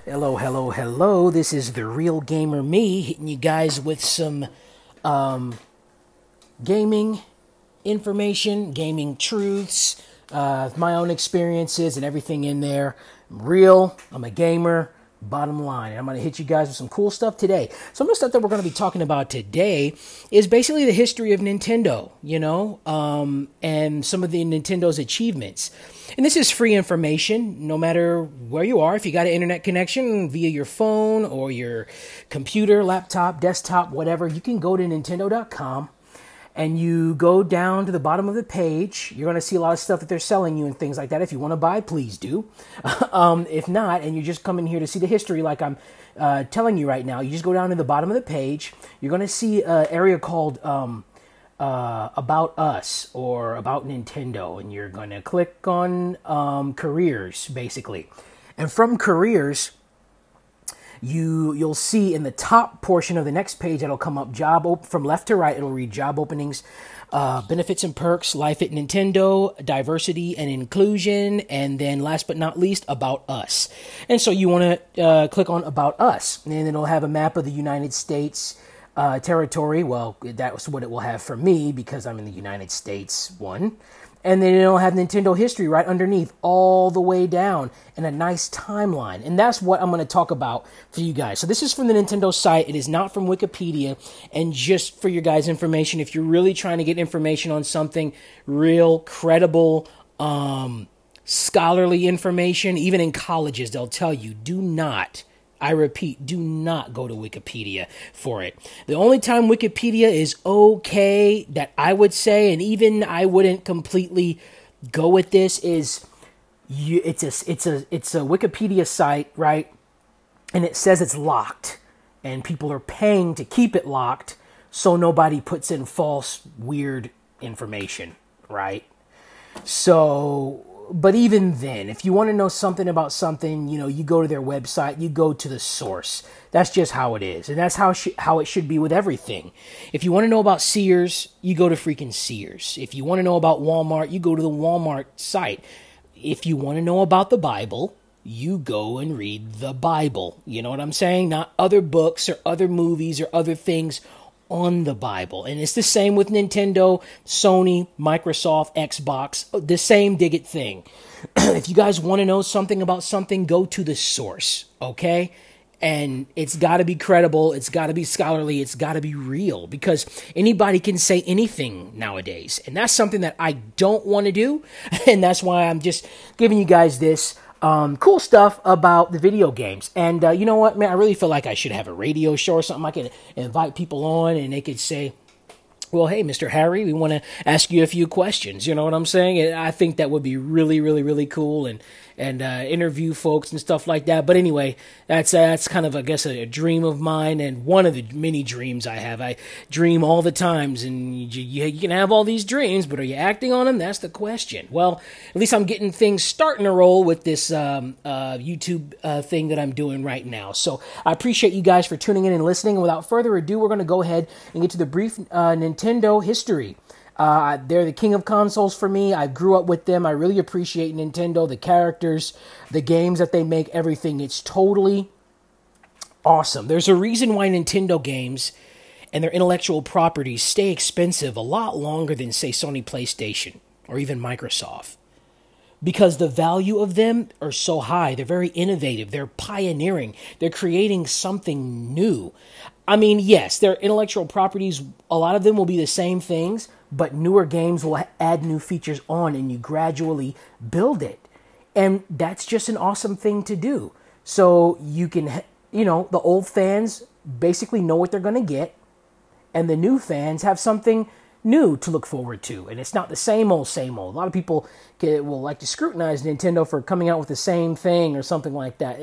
Hello, hello, hello. This is the Real Gamer Me hitting you guys with some gaming information, gaming truths, my own experiences, and everything in there. I'm real. I'm a gamer. Bottom line, and I'm going to hit you guys with some cool stuff today. Some of the stuff that we're going to be talking about today is basically the history of Nintendo, and some of the Nintendo's achievements. And this is free information, no matter where you are. If you got an internet connection via your phone or your computer, laptop, desktop, whatever, you can go to Nintendo.com. And you go down to the bottom of the page, you're going to see a lot of stuff that they're selling you and things like that. If you want to buy, please do. If not, and you just come in here to see the history like I'm telling you right now, you just go down to the bottom of the page. You're going to see an area called About Us or About Nintendo. And you're going to click on Careers, basically. And from Careers, you'll see in the top portion of the next page that'll come up from left to right. It'll read job openings, benefits and perks, life at Nintendo, diversity and inclusion, and then last but not least, about us. And so you want to click on about us, and it'll have a map of the United States territory. Well, that's what it will have for me because I'm in the United States one. And then it'll have Nintendo history right underneath, all the way down, and a nice timeline. And that's what I'm going to talk about for you guys. So this is from the Nintendo site. It is not from Wikipedia. And just for your guys' information, if you're really trying to get information on something, real, credible, scholarly information, even in colleges, they'll tell you, do not, I repeat, do not go to Wikipedia for it. The only time Wikipedia is okay that I would say, and even I wouldn't completely go with this, is it's a Wikipedia site, right? And it says it's locked, and people are paying to keep it locked so nobody puts in false, weird information, right? So, but even then, if you want to know something about something, you go to their website, you go to the source. That's just how it is. And that's how it should be with everything. If you want to know about Sears, you go to freaking Sears. If you want to know about Walmart, you go to the Walmart site. If you want to know about the Bible, you go and read the Bible. You know what I'm saying? Not other books or other movies or other things on the Bible. And it's the same with Nintendo, Sony, Microsoft, Xbox, the same dig it thing. If you guys want to know something about something, go to the source, okay? And it's got to be credible, it's got to be scholarly, it's got to be real, because anybody can say anything nowadays. And that's something that I don't want to do, and that's why I'm just giving you guys this cool stuff about the video games. And you know what, man, I really feel like I should have a radio show or something. I could invite people on and they could say, well, hey, Mr. Harry, we want to ask you a few questions. You know what I'm saying? And I think that would be really, really, really cool, and interview folks and stuff like that. But anyway, that's kind of, I guess, a dream of mine, and one of the many dreams I have. I dream all the times, and you can have all these dreams, but are you acting on them? That's the question. Well, at least I'm getting things starting to roll with this YouTube thing that I'm doing right now. So I appreciate you guys for tuning in and listening. And without further ado, we're going to go ahead and get to the brief Nintendo history. They're the king of consoles for me. I grew up with them. I really appreciate Nintendo, the characters, the games that they make, everything. It's totally awesome. There's a reason why Nintendo games and their intellectual properties stay expensive a lot longer than, say, Sony PlayStation or even Microsoft. Because the value of them are so high. They're very innovative. They're pioneering. They're creating something new. I mean, yes, their intellectual properties, a lot of them will be the same things, but newer games will add new features on, and you gradually build it. And that's just an awesome thing to do. So you can, the old fans basically know what they're going to get, and the new fans have something new to look forward to. And it's not the same old, same old. A lot of people will like to scrutinize Nintendo for coming out with the same thing or something like that.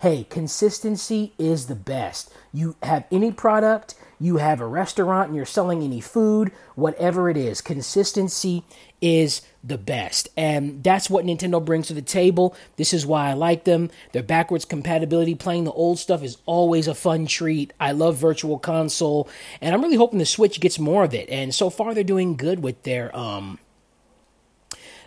Hey, consistency is the best. You have any product, you have a restaurant and you're selling any food, whatever it is, consistency is the best. And that's what Nintendo brings to the table. This is why I like them. Their backwards compatibility, playing the old stuff, is always a fun treat. I love Virtual Console, and I'm really hoping the Switch gets more of it. And so far, they're doing good with their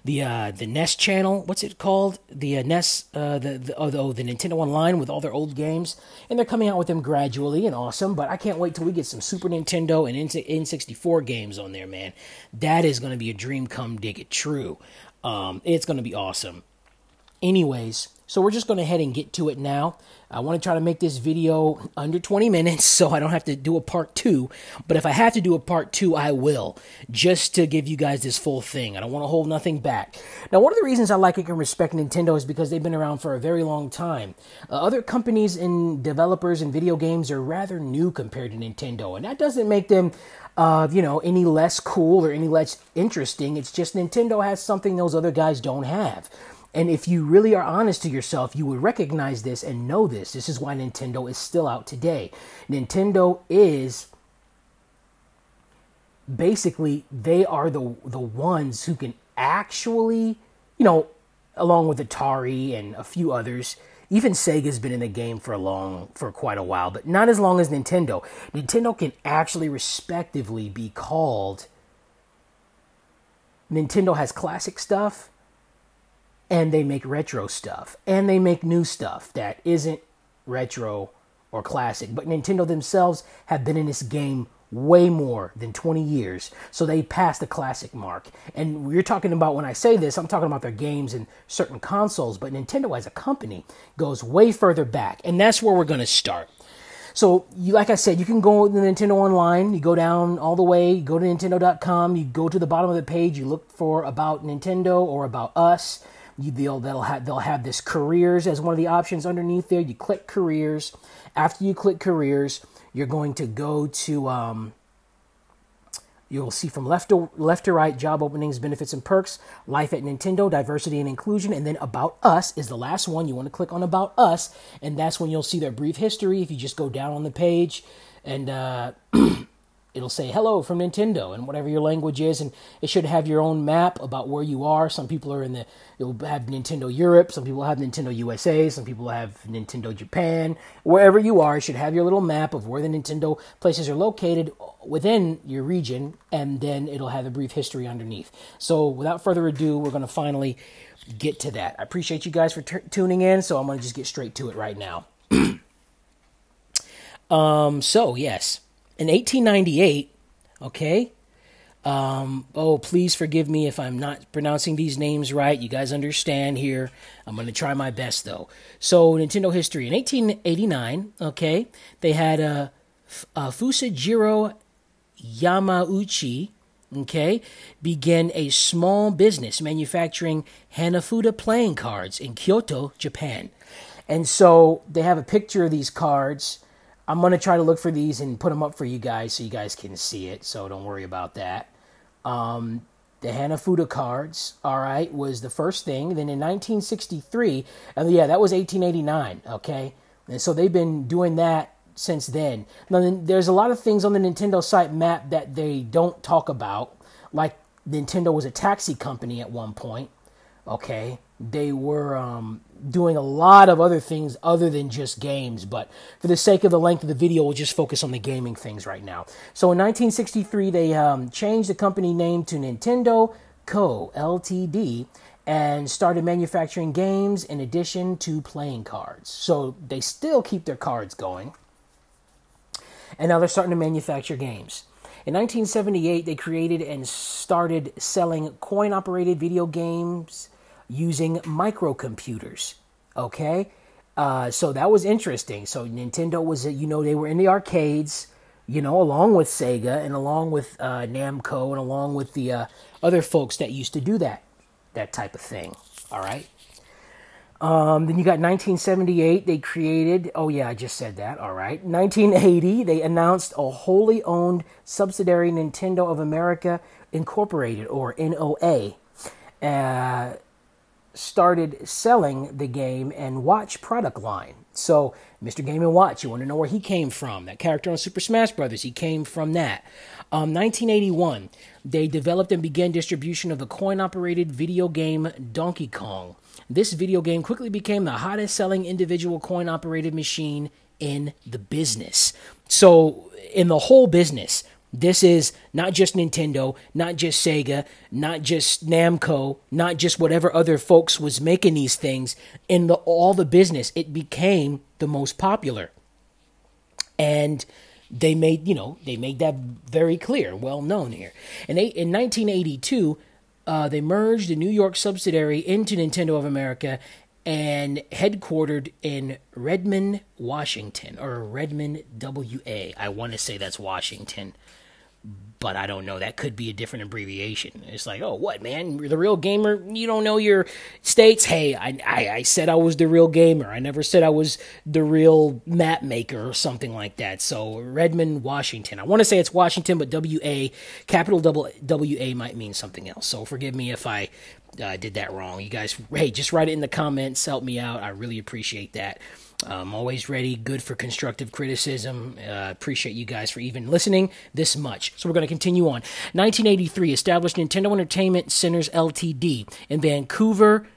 the NES channel. What's it called? The NES, the Nintendo Online with all their old games, and they're coming out with them gradually and awesome. But I can't wait till we get some Super Nintendo and N64 games on there, man. That is going to be a dream come dig it true. It's going to be awesome. Anyways, so we're just going to head and get to it now. I want to try to make this video under 20 minutes so I don't have to do a part 2. But if I have to do a part 2, I will, just to give you guys this full thing. I don't want to hold nothing back. Now, one of the reasons I like and respect Nintendo is because they've been around for a very long time. Other companies and developers in video games are rather new compared to Nintendo, and that doesn't make them any less cool or any less interesting. It's just Nintendo has something those other guys don't have. And if you really are honest to yourself, you would recognize this and know this. This is why Nintendo is still out today. Nintendo is basically, they are the ones who can actually, along with Atari and a few others. Even Sega's been in the game for quite a while, but not as long as Nintendo. Nintendo can actually respectively be called, Nintendo has classic stuff, and they make retro stuff, and they make new stuff that isn't retro or classic. But Nintendo themselves have been in this game way more than 20 years, so they passed the classic mark. And we're talking about, when I say this, I'm talking about their games and certain consoles, but Nintendo as a company goes way further back, and that's where we're going to start. So, like I said, you can go to the Nintendo Online, you go down all the way, you go to Nintendo.com, you go to the bottom of the page, you look for About Nintendo or About Us. They'll have this careers as one of the options underneath there. You click careers. After you click careers, you're going to go to you'll see from left to right, job openings, benefits and perks, life at Nintendo, diversity and inclusion, and then About Us is the last one. You want to click on About Us, and that's when you'll see their brief history. If you just go down on the page, and it'll say hello from Nintendo and whatever your language is, and it should have your own map about where you are. Some people are it'll have Nintendo Europe, some people have Nintendo USA, some people have Nintendo Japan. Wherever you are, it should have your little map of where the Nintendo places are located within your region, and then it'll have a brief history underneath. So without further ado, we're going to finally get to that. I appreciate you guys for tuning in, so I'm going to just get straight to it right now. So yes. In 1898, okay, please forgive me if I'm not pronouncing these names right. You guys understand here. I'm going to try my best, though. So, Nintendo history. In 1889, okay, they had Fusajiro Yamauchi, okay, begin a small business manufacturing Hanafuda playing cards in Kyoto, Japan. And so, they have a picture of these cards. I'm going to try to look for these and put them up for you guys so you guys can see it, so don't worry about that. The Hanafuda cards, all right, was the first thing. Then in 1963, that was 1889, okay? And so they've been doing that since then. Now, there's a lot of things on the Nintendo site map that they don't talk about, like Nintendo was a taxi company at one point, okay? They were doing a lot of other things other than just games, but for the sake of the length of the video, we'll just focus on the gaming things right now. So in 1963, they changed the company name to Nintendo Co., Ltd., and started manufacturing games in addition to playing cards. So they still keep their cards going, and now they're starting to manufacture games. In 1978, they created and started selling coin-operated video games using microcomputers, okay? So that was interesting. So Nintendo was, they were in the arcades, along with Sega and along with Namco and along with the other folks that used to do that type of thing, all right? Then you got 1978, they created, I just said that, all right. 1980, they announced a wholly owned subsidiary, Nintendo of America Incorporated, or NOA, started selling the Game & Watch product line. So, Mr. Game & Watch, you want to know where he came from. That character on Super Smash Bros., he came from that. 1981, they developed and began distribution of the coin-operated video game Donkey Kong. This video game quickly became the hottest-selling individual coin-operated machine in the business. So, in the whole business, This is not just Nintendo, not just Sega, not just Namco, not just whatever other folks was making these things. In all the business, it became the most popular. And they made that very clear, well known here. In 1982, they merged the New York subsidiary into Nintendo of America and headquartered in Redmond, Washington, or Redmond, WA. I want to say that's Washington, but I don't know. That could be a different abbreviation. It's like, oh, what, man? You're the real gamer? You don't know your states? Hey, I said I was the real gamer. I never said I was the real map maker or something like that. So, Redmond, Washington. I want to say it's Washington, but W-A, capital W-A might mean something else. So, forgive me if I did that wrong. You guys, hey, just write it in the comments. Help me out. I really appreciate that. I'm always ready, good for constructive criticism. Appreciate you guys for even listening this much. So we're going to continue on. 1983, established Nintendo Entertainment Centers Ltd. in Vancouver,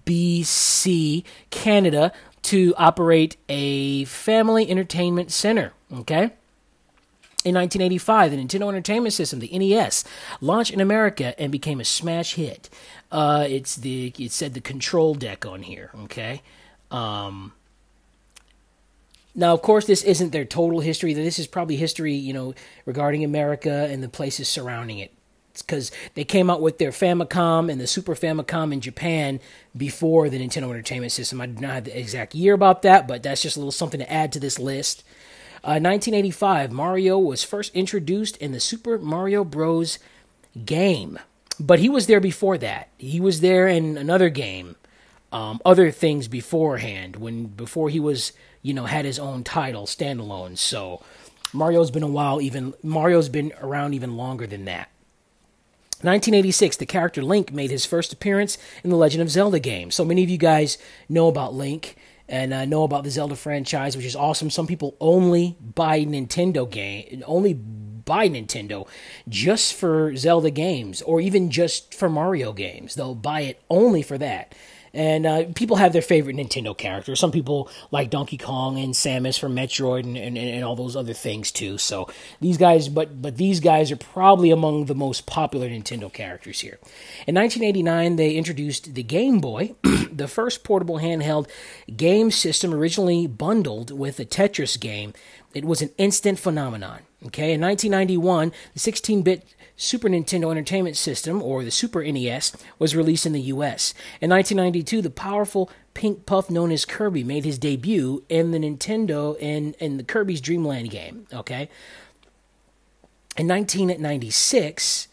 BC, Canada, to operate a family entertainment center. Okay? In 1985, the Nintendo Entertainment System, the NES, launched in America and became a smash hit. It said the control deck on here. Okay? Now, of course, this isn't their total history. This is probably history, regarding America and the places surrounding it. It's because they came out with their Famicom and the Super Famicom in Japan before the Nintendo Entertainment System. I do not have the exact year about that, but that's just a little something to add to this list. 1985, Mario was first introduced in the Super Mario Bros. Game. But he was there before that. He was there in another game. Other things beforehand, before he was, had his own title, standalone. So Mario's been around even longer than that. 1986, the character Link made his first appearance in the Legend of Zelda game. So many of you guys know about Link and know about the Zelda franchise, which is awesome. Some people only buy Nintendo just for Zelda games, or even just for Mario games. They'll buy it only for that. And people have their favorite Nintendo characters. Some people like Donkey Kong and Samus from Metroid and all those other things too. So these guys, but these guys are probably among the most popular Nintendo characters here. In 1989, they introduced the Game Boy, the first portable handheld game system originally bundled with a Tetris game. It was an instant phenomenon. Okay, in 1991, the 16-bit Super Nintendo Entertainment System, or the Super NES, was released in the U.S. In 1992, the powerful pink puff known as Kirby made his debut in the Nintendo in the Kirby's Dream Land game. Okay, in 1996,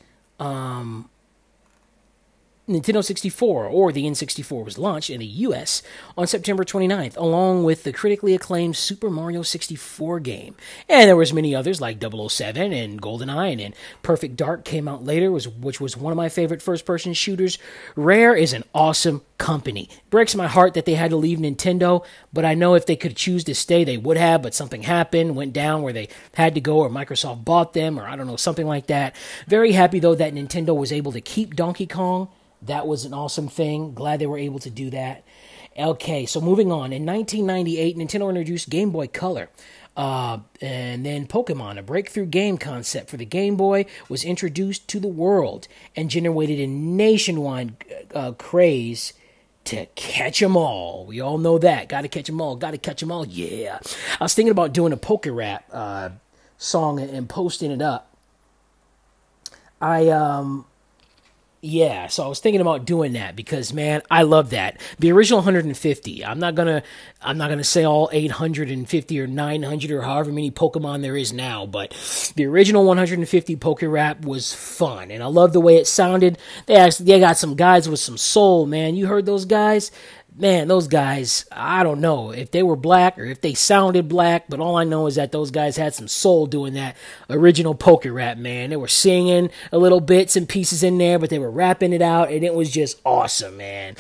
Nintendo 64, or the N64, was launched in the U.S. on September 29th, along with the critically acclaimed Super Mario 64 game. And there was many others, like 007 and GoldenEye, and Perfect Dark came out later, which was one of my favorite first-person shooters. Rare is an awesome company. It breaks my heart that they had to leave Nintendo, but I know if they could choose to stay, they would have, but something happened, went down where they had to go, or Microsoft bought them, or I don't know, something like that. Very happy, though, that Nintendo was able to keep Donkey Kong. That was an awesome thing. Glad they were able to do that. Okay, so moving on. In 1998, Nintendo introduced Game Boy Color. And then Pokemon, a breakthrough game concept for the Game Boy, was introduced to the world and generated a nationwide craze to catch 'em all. We all know that. Gotta catch 'em all. Gotta catch 'em all. Yeah. I was thinking about doing a poker rap song and posting it up. Yeah, so I was thinking about doing that because, man, I love that. The original 150. I'm not gonna say all 850 or 900 or however many Pokemon there is now, but the original 150 poker rap was fun, and I love the way it sounded. They got some guys with some soul, man. You heard those guys? Man, those guys, I don't know if they were black or if they sounded black, but all I know is that those guys had some soul doing that original poker rap, man. They were singing a little bits and pieces in there, but they were rapping it out, and it was just awesome, man.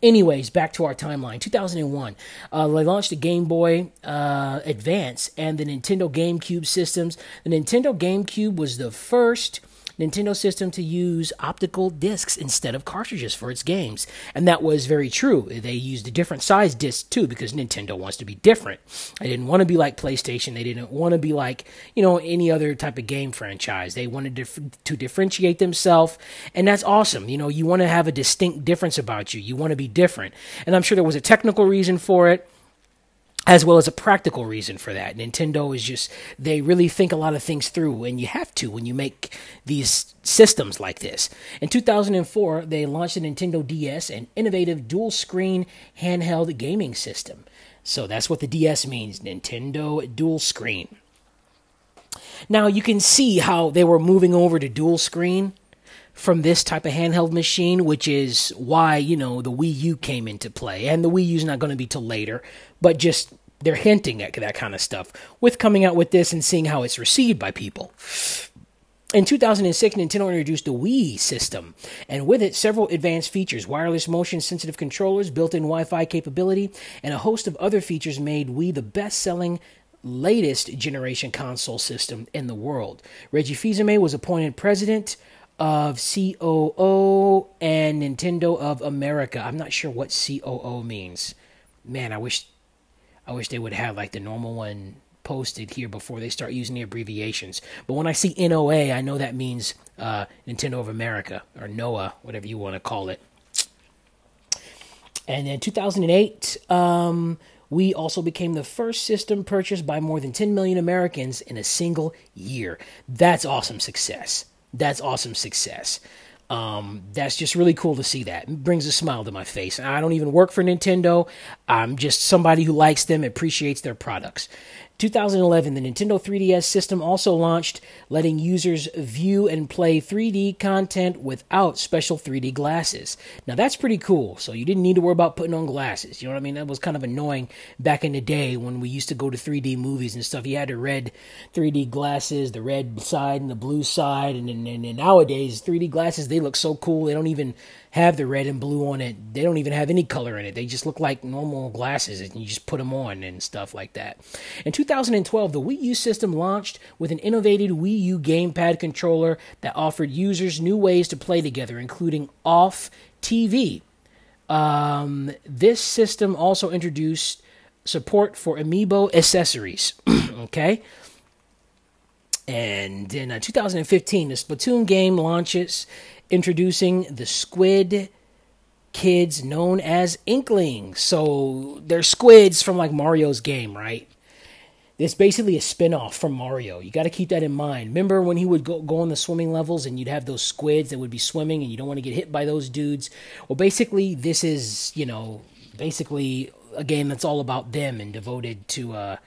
Anyways, back to our timeline. 2001, they launched the Game Boy Advance and the Nintendo GameCube systems. The Nintendo GameCube was the first Nintendo system to use optical discs instead of cartridges for its games. And that was very true. They used a different size disc too because Nintendo wants to be different. They didn't want to be like PlayStation. They didn't want to be like, any other type of game franchise. They wanted to differentiate themselves, and that's awesome. You want to have a distinct difference about you. You want to be different. And I'm sure there was a technical reason for it, as well as a practical reason for that. Nintendo is just, they really think a lot of things through, and you have to when you make these systems like this. In 2004, they launched the Nintendo DS, an innovative dual-screen handheld gaming system. So that's what the DS means, Nintendo Dual Screen. Now, you can see how they were moving over to dual screen from this type of handheld machine, which is why, the Wii U came into play. And the Wii U's not going to be till later, but just they're hinting at that kind of stuff with coming out with this and seeing how it's received by people. In 2006, Nintendo introduced the Wii system, and with it, several advanced features, wireless motion-sensitive controllers, built-in Wi-Fi capability, and a host of other features made Wii the best-selling latest generation console system in the world. Reggie Fils-Aimé was appointed president of COO and Nintendo of America. I'm not sure what COO means. Man, I wish they would have like the normal one posted here before they start using the abbreviations. But when I see NOA, I know that means Nintendo of America, or NOAA, whatever you want to call it. And in 2008, Wii also became the first system purchased by more than 10 million Americans in a single year. That's awesome success. That's awesome success. That's just really cool to see that. It brings a smile to my face. I don't even work for Nintendo. I'm just somebody who likes them, appreciates their products. 2011, the Nintendo 3DS system also launched, letting users view and play 3D content without special 3D glasses. Now, that's pretty cool. So you didn't need to worry about putting on glasses. You know what I mean? That was kind of annoying back in the day when we used to go to 3D movies and stuff. You had the red 3D glasses, the red side and the blue side. And nowadays, 3D glasses, they look so cool. They don't even have the red and blue on it. They don't even have any color in it. They just look like normal glasses, and you just put them on and stuff like that. In 2012, the Wii U system launched with an innovative Wii U gamepad controller that offered users new ways to play together, including off TV. This system also introduced support for amiibo accessories. Okay? And in 2015, the Splatoon game launches, introducing the Squid Kids known as Inklings. So they're squids from like Mario's game, right? It's basically a spin-off from Mario. You got to keep that in mind. Remember when he would go on the swimming levels and you'd have those squids that would be swimming and you don't want to get hit by those dudes? Well, basically, this is, basically a game that's all about them and devoted to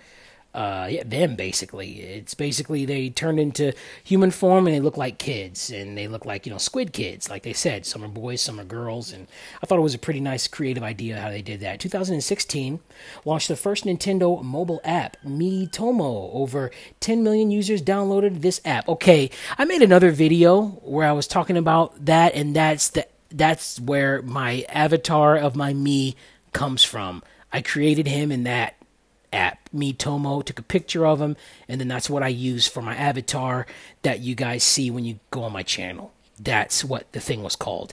them, basically. It's basically they turned into human form and they look like kids, and they look like, squid kids, like they said. Some are boys, some are girls, and I thought it was a pretty nice creative idea how they did that. 2016 launched the first Nintendo mobile app, Miitomo. Over 10 million users downloaded this app. Okay, I made another video where I was talking about that, and that's where my avatar of my Mii comes from. I created him in that app, Miitomo, took a picture of him, and then that's what I use for my avatar that you guys see when you go on my channel. That's what the thing was called,